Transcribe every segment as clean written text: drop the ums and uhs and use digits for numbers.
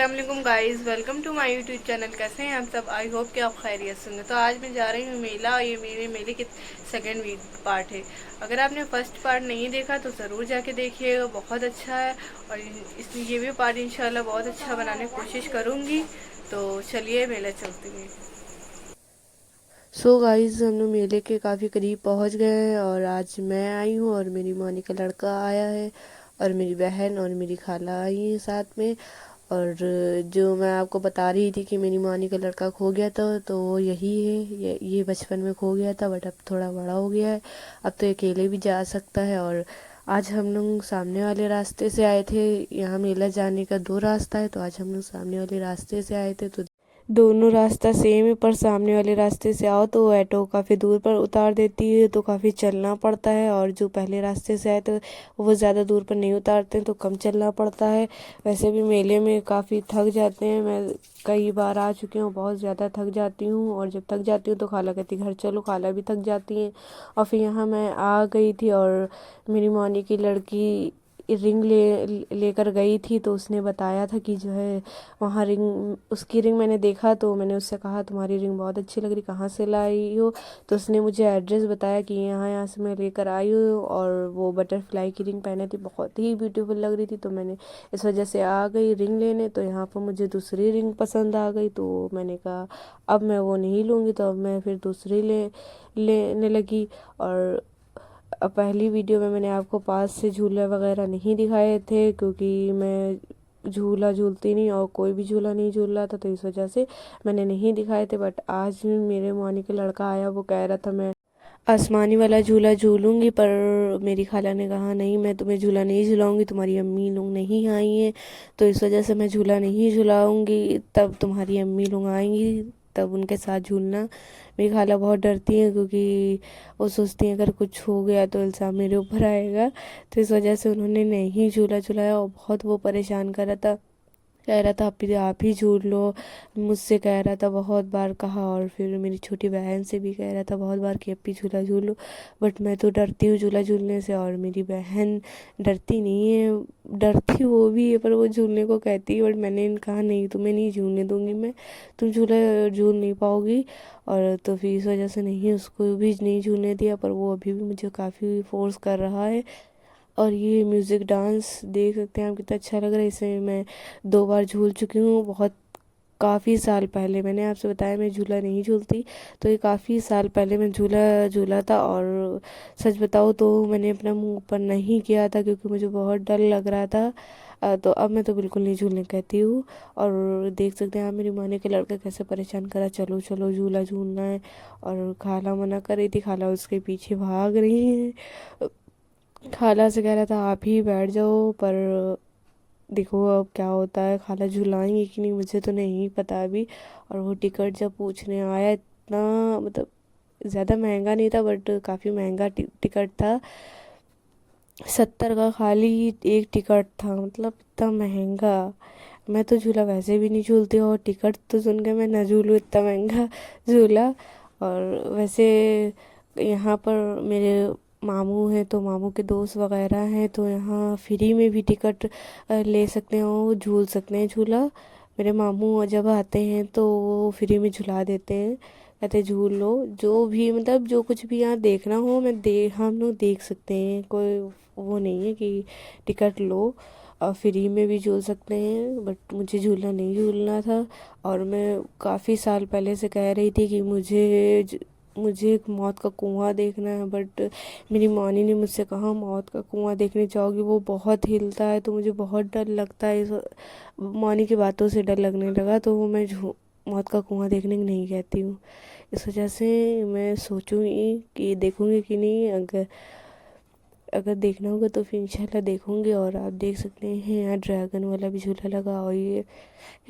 अस्सलाम वालेकुम guys, welcome to my YouTube channel. कैसे हैं आप सब? आई होप कि आप खैरियत से होंगे। तो आज मैं जा रही हूँ मेला। ये मेरे मेले के सेकंड वीक पार्ट है। अगर आपने फर्स्ट पार्ट नहीं देखा तो ज़रूर जाके देखिएगा, बहुत अच्छा है। और ये भी पार्ट इंशाल्लाह बहुत अच्छा बनाने की कोशिश करूँगी। तो चलिए मेला चलते हैं। गाइस, हम लोग मेले के काफ़ी करीब पहुंच गए हैं और आज मैं आई हूँ और मेरी मौनी का लड़का आया है और मेरी बहन और मेरी खाला आई है साथ में। और जो मैं आपको बता रही थी कि मेरी मौनी का लड़का खो गया था, तो वो यही है। ये बचपन में खो गया था बट अब थोड़ा बड़ा हो गया है, अब तो अकेले भी जा सकता है। और आज हम लोग सामने वाले रास्ते से आए थे। यहाँ मेला जाने का दो रास्ता है, तो आज हम लोग सामने वाले रास्ते से आए थे। तो दोनों रास्ता सेम है, पर सामने वाले रास्ते से आओ तो ऑटो काफ़ी दूर पर उतार देती है, तो काफ़ी चलना पड़ता है। और जो पहले रास्ते से आए तो वो ज़्यादा दूर पर नहीं उतारते हैं, तो कम चलना पड़ता है। वैसे भी मेले में काफ़ी थक जाते हैं। मैं कई बार आ चुकी हूँ, बहुत ज़्यादा थक जाती हूँ। और जब थक जाती हूँ तो खाला कहती घर चलो, खाला भी थक जाती हैं। और फिर यहाँ मैं आ गई थी और मेरी मौनी की लड़की रिंग लेकर गई थी, तो उसने बताया था कि जो है वहाँ रिंग, उसकी रिंग मैंने देखा तो मैंने उससे कहा तुम्हारी रिंग बहुत अच्छी लग रही, कहाँ से लाई हो? तो उसने मुझे एड्रेस बताया कि यहाँ से मैं लेकर आई हूँ। और वो बटरफ्लाई की रिंग पहने थी, बहुत ही ब्यूटीफुल लग रही थी, तो मैंने इस वजह से आ गई रिंग लेने। तो यहाँ पर मुझे दूसरी रिंग पसंद आ गई, तो मैंने कहा अब मैं वो नहीं लूँगी, तो अब मैं फिर दूसरी लेने लगी। और पहली वीडियो में मैंने आपको पास से झूला वगैरह नहीं दिखाए थे, क्योंकि मैं झूला झूलती नहीं और कोई भी झूला नहीं झूल रहा था, तो इस वजह से मैंने नहीं दिखाए थे। बट आज मेरे मौनी का लड़का आया, वो कह रहा था मैं आसमानी वाला झूला झूलूंगी, पर मेरी खाला ने कहा नहीं, मैं तुम्हें झूला नहीं झुलाऊंगी, तुम्हारी अम्मी लोग नहीं आई हैं, तो इस वजह से मैं झूला नहीं झुलाऊंगी। तब तुम्हारी अम्मी लोग आएंगी तब उनके साथ झूलना। मेरी खाला बहुत डरती हैं, क्योंकि वो सोचती हैं अगर कुछ हो गया तो इल्ज़ाम मेरे ऊपर आएगा, तो इस वजह से उन्होंने नहीं झूला झुलाया। और बहुत वो परेशान कर रहा था, कह रहा था आप ही झूल लो, मुझसे कह रहा था, बहुत बार कहा। और फिर मेरी छोटी बहन से भी कह रहा था बहुत बार कि अप्पी झूला झूलो। बट मैं तो डरती हूँ झूला झूलने से, और मेरी बहन डरती नहीं है, डरती वो भी है पर वो झूलने को कहती है। बट मैंने कहा नहीं, तुम्हें नहीं झूलने दूंगी मैं, तुम झूला झूल नहीं पाओगी। और तो फिर इस वजह से नहीं, उसको भी नहीं झूलने दिया, पर वो अभी भी मुझे काफ़ी फोर्स कर रहा है। और ये म्यूज़िक डांस देख सकते हैं आप, कितना अच्छा लग रहा है। इसे मैं दो बार झूल चुकी हूँ, बहुत काफ़ी साल पहले। मैंने आपसे बताया मैं झूला नहीं झूलती, तो ये काफ़ी साल पहले मैं झूला झूला था। और सच बताऊँ तो मैंने अपना मुंह ऊपर नहीं किया था, क्योंकि मुझे बहुत डर लग रहा था। तो अब मैं तो बिल्कुल नहीं झूलने कहती हूँ। और देख सकते हैं आप मेरी माँ ने के लड़का कैसे परेशान करा, चलो चलो झूला झूलना है। और खाला मना कर रही थी, खाला उसके पीछे भाग रही है। खाला से कह रहा था आप ही बैठ जाओ, पर देखो अब क्या होता है, खाला झुलाएंगे कि नहीं मुझे तो नहीं पता अभी। और वो टिकट जब पूछने आया, इतना मतलब ज़्यादा महंगा नहीं था बट काफ़ी महंगा टिकट था। 70 का खाली एक टिकट था, मतलब इतना महंगा। मैं तो झूला वैसे भी नहीं झूलती हूँ, और टिकट तो सुन के मैं ना झूलूँ, इतना महंगा झूला। और वैसे यहाँ पर मेरे मामू हैं, तो मामू के दोस्त वगैरह हैं, तो यहाँ फ्री में भी टिकट ले सकते हैं और झूल सकते हैं झूला। मेरे मामू जब आते हैं तो वो फ्री में झुला देते हैं, कहते झूल लो, जो भी मतलब जो कुछ भी यहाँ देखना हो हम लोग देख सकते हैं। कोई वो नहीं है कि टिकट लो और फ्री में भी झूल सकते हैं। बट मुझे झूलना नहीं झूलना था, और मैं काफ़ी साल पहले से कह रही थी कि मुझे एक मौत का कुआं देखना है। बट मेरी मौनी ने मुझसे कहा मौत का कुआं देखने जाओगी, वो बहुत हिलता है, तो मुझे बहुत डर लगता है। इस मौनी की बातों से डर लगने लगा, तो वो मैं मौत का कुआं देखने की नहीं कहती हूँ। इस वजह से मैं सोचूंगी कि देखूंगी कि नहीं। अगर अगर देखना होगा तो फिर इंशाल्लाह देखूंगी। और आप देख सकते हैं यहाँ ड्रैगन वाला भी झूला लगा। और ये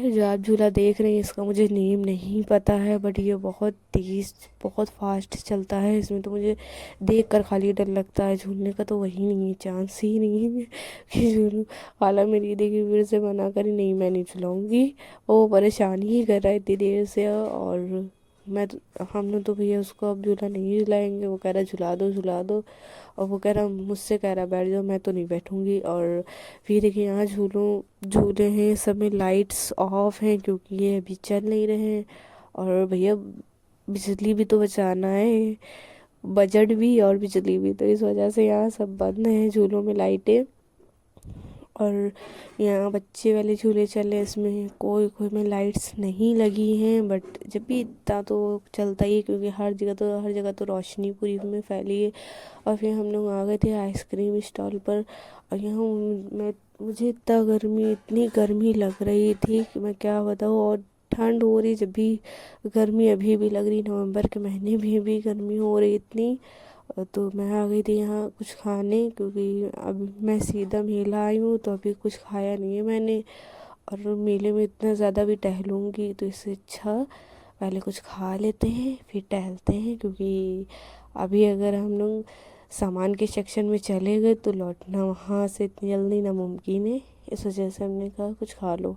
जो आप झूला देख रहे हैं इसका मुझे नेम नहीं पता है, बट ये बहुत तेज़ बहुत फास्ट चलता है। इसमें तो मुझे देख कर खाली डर लगता है, झूलने का तो वही नहीं है, चांस ही नहीं है कि झूलूँ। खाला मेरी देखी फिर से मना करी, नहीं मैं नहीं झुलाऊंगी। वो परेशान ही कर रहा है इतनी देर से। और हमने तो भैया उसको अब झूला नहीं झुलाएंगे। वो कह रहा झुला दो झुला दो, और वो कह रहा मुझसे कह रहा बैठ जाओ, मैं तो नहीं बैठूंगी। और फिर देखिए यहाँ झूले हैं सब में लाइट्स ऑफ हैं क्योंकि ये अभी चल नहीं रहे हैं। और भैया बिजली भी तो बचाना है, बजट भी और बिजली भी, तो इस वजह से यहाँ सब बंद है झूलों में लाइटें। और यहाँ बच्चे वाले झूले चले, इसमें कोई कोई में लाइट्स नहीं लगी हैं, बट जब भी इतना तो चलता ही है क्योंकि हर जगह तो रोशनी पूरी में फैली है। और फिर हम लोग आ गए थे आइसक्रीम स्टॉल पर। और यहाँ मैं मुझे इतनी गर्मी लग रही थी कि मैं क्या बताऊँ। और ठंड हो रही, जब भी गर्मी अभी भी लग रही, नवंबर के महीने में भी गर्मी हो रही इतनी। तो मैं आ गई थी यहाँ कुछ खाने, क्योंकि अब मैं सीधा मेला आई हूँ तो अभी कुछ खाया नहीं है मैंने। और मेले में इतना ज़्यादा भी टहलूँगी तो इससे अच्छा पहले कुछ खा लेते हैं फिर टहलते हैं, क्योंकि अभी अगर हम लोग सामान के सेक्शन में चले गए तो लौटना वहाँ से इतनी जल्दी नामुमकिन है। इस वजह से हमने कहा कुछ खा लो।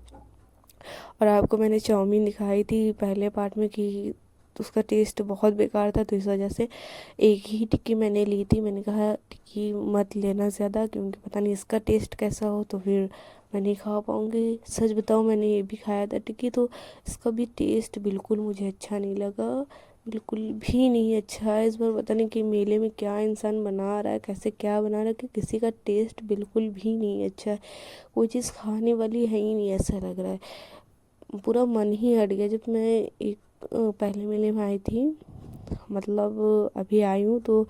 और आपको मैंने चाउमीन दिखाई थी पहले पार्ट में कि उसका टेस्ट बहुत बेकार था, तो इस वजह से एक ही टिक्की मैंने ली थी। मैंने कहा टिक्की मत लेना ज़्यादा, क्योंकि पता नहीं इसका टेस्ट कैसा हो, तो फिर मैं नहीं खा पाऊँगी। सच बताऊँ मैंने ये भी खाया था टिक्की, तो इसका भी टेस्ट बिल्कुल मुझे अच्छा नहीं लगा, बिल्कुल भी नहीं अच्छा है। इस बार पता नहीं कि मेले में क्या इंसान बना रहा है, कैसे क्या बना रहा है कि किसी का टेस्ट बिल्कुल भी नहीं अच्छा है। कोई चीज़ खाने वाली है ही नहीं ऐसा लग रहा है, पूरा मन ही हट गया। जब मैं एक पहले मेले में आई थी, मतलब अभी आई हूँ, तो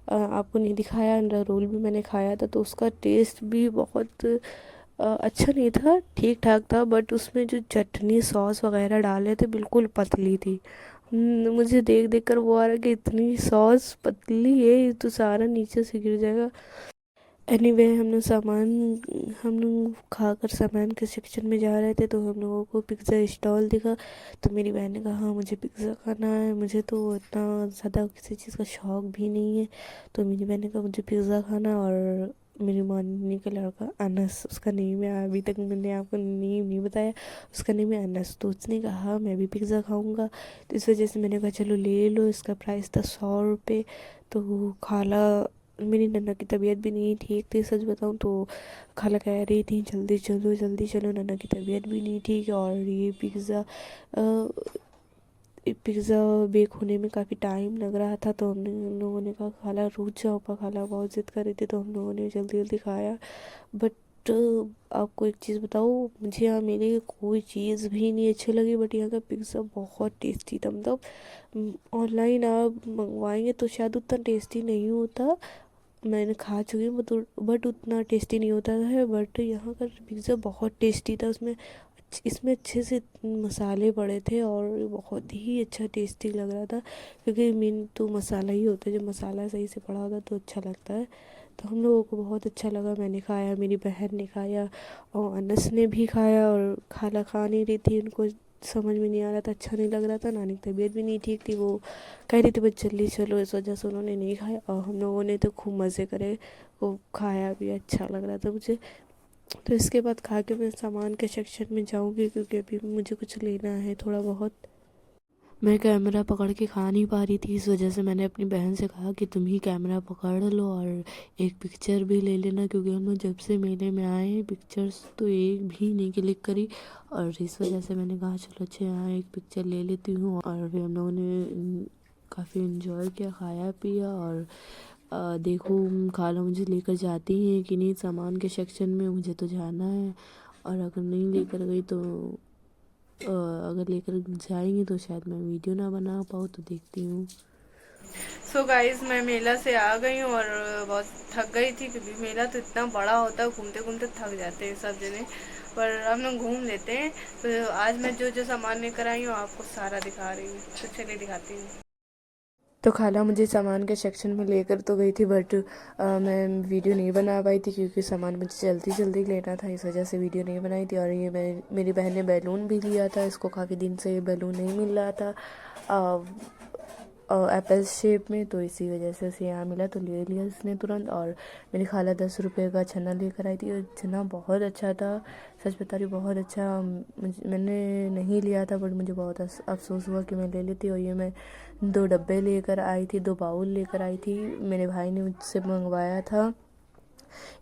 आपको नहीं दिखाया, अंडा रोल भी मैंने खाया था तो उसका टेस्ट भी बहुत अच्छा नहीं था, ठीक ठाक था। बट उसमें जो चटनी सॉस वगैरह डाले थे बिल्कुल पतली थी। मुझे देख देख कर वो आ रहा कि इतनी सॉस पतली है, ये तो सारा नीचे से गिर जाएगा। एनीवे हम लोग खाकर सामान के सेक्शन में जा रहे थे, तो हम लोगों को पिज़्ज़ा स्टॉल दिखा। तो मेरी बहन ने कहा हाँ मुझे पिज़्ज़ा खाना है, मुझे तो इतना ज़्यादा किसी चीज़ का शौक भी नहीं है। तो मेरी बहन ने कहा मुझे पिज़्ज़ा खाना। और मेरी मानी का लड़का अनस, उसका नेम है, अभी तक मैंने आपको नेम नहीं बताया, उसका नेम है अनस। तो उसने कहा मैं भी पिज़्ज़ा खाऊंगा, तो इस वजह से मैंने कहा चलो ले लो। इसका प्राइस था 100 रुपये। तो खाला, मेरी नन्ना की तबीयत भी नहीं ठीक थी सच बताऊँ तो, खाला कह रही थी जल्दी चलो, नन्ना की तबीयत भी नहीं ठीक। और ये पिज़्ज़ा बेक होने में काफ़ी टाइम लग रहा था, तो हम लोगों ने कहा खाला रुक जाओ, पर खाला बहुत ज़िद कर रही थी, तो हम लोगों ने जल्दी जल्दी खाया। बट आपको एक चीज़ बताऊँ, मुझे यहाँ मेरे कोई चीज़ भी नहीं अच्छी लगी, बट यहाँ का पिज़्ज़ा बहुत टेस्टी था। मतलब ऑनलाइन आप मंगवाएंगे तो शायद उतना टेस्टी नहीं होता, मैंने खा चुकी हूँ, बट उतना टेस्टी नहीं होता है। बट यहाँ का पिज़्ज़ा बहुत टेस्टी था, इसमें अच्छे से मसाले पड़े थे और बहुत ही अच्छा टेस्टी लग रहा था, क्योंकि मेन तो मसाला ही होता है, जब मसाला सही से पड़ा होता है तो अच्छा लगता है। तो हम लोगों को बहुत अच्छा लगा, मैंने खाया, मेरी बहन ने खाया और अनस ने भी खाया। और खाला खा नहीं रही थी, उनको समझ में नहीं आ रहा था, अच्छा नहीं लग रहा था, नानी की तबीयत भी नहीं ठीक थी, वो कह रही थी बस जल्दी चलो, इस वजह से उन्होंने नहीं खाया। और हम लोगों ने तो खूब मज़े करे, वो खाया भी, अच्छा लग रहा था मुझे। तो इसके बाद खा के मैं सामान के सेक्शन में जाऊंगी, क्योंकि अभी मुझे कुछ लेना है थोड़ा बहुत। मैं कैमरा पकड़ के खा नहीं पा रही थी, इस वजह से मैंने अपनी बहन से कहा कि तुम ही कैमरा पकड़ लो और एक पिक्चर भी ले लेना, क्योंकि हम लोग जब से मेले में आए हैं पिक्चर्स तो एक भी नहीं क्लिक करी। और इस वजह से मैंने कहा चलो अच्छा यहाँ एक पिक्चर ले लेती हूँ। और फिर हम लोगों ने काफ़ी इन्जॉय किया, खाया पिया। और देखो खाला मुझे लेकर जाती हैं कि नहीं सामान के सेक्शन में, मुझे तो जाना है। और अगर नहीं लेकर गई तो अगर लेकर जाएंगी तो शायद मैं वीडियो ना बना पाऊँ, तो देखती हूँ। सो गाइस मैं मेला से आ गई हूँ और बहुत थक गई थी, क्योंकि मेला तो इतना बड़ा होता है, घूमते घूमते थक जाते हैं सब जने, पर हम लोग घूम लेते हैं। तो आज मैं जो जो सामान लेकर आई हूँ आपको सारा दिखा रही हूँ, तो चलिए दिखाती हूँ। तो खाला मुझे सामान के सेक्शन में लेकर तो गई थी, बट मैं वीडियो नहीं बना पाई थी, क्योंकि सामान मुझे जल्दी जल्दी लेना था, इस वजह से वीडियो नहीं बनाई थी। और ये मेरी बहन ने बैलून भी लिया था, इसको काफ़ी दिन से बैलून नहीं मिल रहा था। एप्पल शेप में, तो इसी वजह से उसे यहाँ मिला तो ले लिया उसने तुरंत। और मेरी खाला 10 रुपये का छन्ना लेकर आई थी और छन्ना बहुत अच्छा था, सच बता रही बहुत अच्छा। मैंने नहीं लिया था बट मुझे बहुत अफसोस हुआ कि मैं ले लेती। और ये मैं 2 डब्बे लेकर आई थी, 2 बाउल लेकर आई थी, मेरे भाई ने मुझसे मंगवाया था।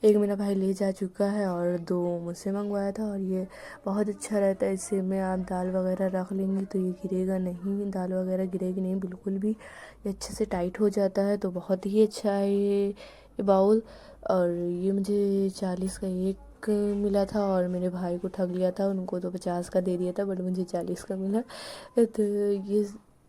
एक मेरा भाई ले जा चुका है और 2 मुझसे मंगवाया था। और ये बहुत अच्छा रहता है, इससे में आप दाल वगैरह रख लेंगी तो ये गिरेगा नहीं, दाल वगैरह गिरेगी नहीं बिल्कुल भी, ये अच्छे से टाइट हो जाता है। तो बहुत ही अच्छा है ये बाउल। और ये मुझे 40 का एक मिला था और मेरे भाई को ठग लिया था, उनको तो 50 का दे दिया था बट मुझे 40 का मिला। तो ये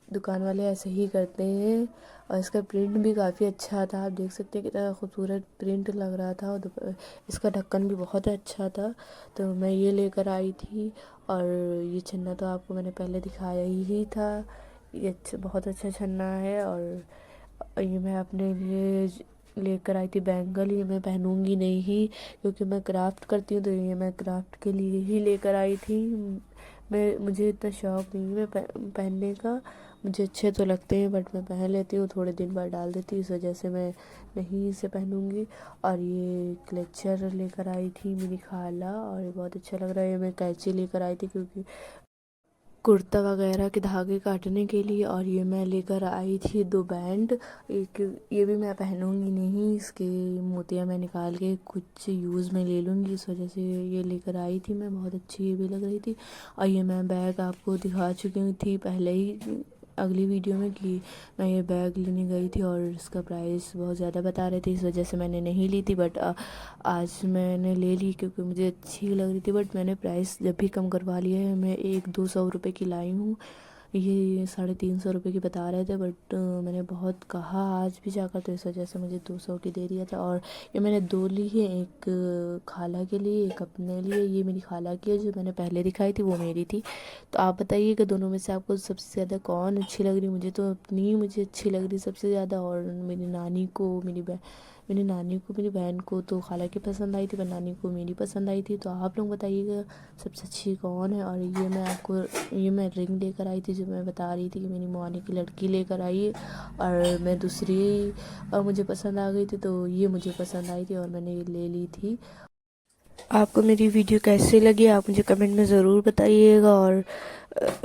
दुकान वाले ऐसे ही करते हैं। और इसका प्रिंट भी काफ़ी अच्छा था, आप देख सकते हैं कितना खूबसूरत प्रिंट लग रहा था। और इसका ढक्कन भी बहुत अच्छा था, तो मैं ये लेकर आई थी। और ये छन्ना तो आपको मैंने पहले दिखाया ही था, ये बहुत अच्छा छन्ना है। और ये मैं अपने लिए लेकर आई थी बैंगल, ये मैं पहनूंगी नहीं क्योंकि मैं क्राफ्ट करती हूँ, तो ये मैं क्राफ्ट के लिए ही लेकर आई थी। मुझे इतना शौक नहीं है पहनने का, मुझे अच्छे तो लगते हैं बट मैं पहन लेती हूँ, थोड़े दिन बाद डाल देती हूँ, इस वजह से मैं नहीं इसे पहनूंगी। और ये क्लेचर लेकर आई थी मेरी खाला और ये बहुत अच्छा लग रहा है। ये मैं कैंची लेकर आई थी क्योंकि कुर्ता वगैरह के धागे काटने के लिए। और ये मैं लेकर आई थी 2 बैंड, एक ये भी मैं पहनूंगी नहीं, इसके मोतियाँ मैं निकाल के कुछ यूज़ में ले लूँगी, इस वजह से ये लेकर आई थी मैं, बहुत अच्छी ये भी लग रही थी। और ये मैं बैग आपको दिखा चुकी थी पहले ही अगली वीडियो में कि मैं ये बैग लेने गई थी और इसका प्राइस बहुत ज़्यादा बता रहे थे, इस वजह से मैंने नहीं ली थी। बट आज मैंने ले ली क्योंकि मुझे अच्छी लग रही थी। बट मैंने प्राइस जब भी कम करवा लिया है, मैं 100-200 रुपये की लाई हूँ, ये 350 रुपये की बता रहे थे बट मैंने बहुत कहा आज भी जाकर, तो इस वजह से मुझे 200 की दे दिया था। और ये मैंने 2 ली है, एक खाला के लिए एक अपने लिए। ये मेरी खाला की है, जो मैंने पहले दिखाई थी वो मेरी थी। तो आप बताइए कि दोनों में से आपको सबसे ज़्यादा कौन अच्छी लग रही। मुझे तो अपनी मुझे अच्छी लग रही सबसे ज़्यादा। और मेरी बहन को तो खाला की पसंद आई थी पर नानी को मेरी पसंद आई थी। तो आप लोग बताइएगा सबसे अच्छी कौन है। और ये मैं रिंग लेकर आई थी, जो मैं बता रही थी कि मेरी मौनी की लड़की लेकर आई है। और मैं दूसरी मुझे पसंद आ गई थी, तो ये मुझे पसंद आई थी और मैंने ये ले ली थी। आपको मेरी वीडियो कैसी लगी आप मुझे कमेंट में ज़रूर बताइएगा। और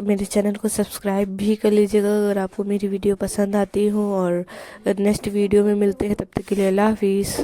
मेरे चैनल को सब्सक्राइब भी कर लीजिएगा अगर आपको मेरी वीडियो पसंद आती हो। और नेक्स्ट वीडियो में मिलते हैं, तब तक के लिए अल्लाह हाफिज़।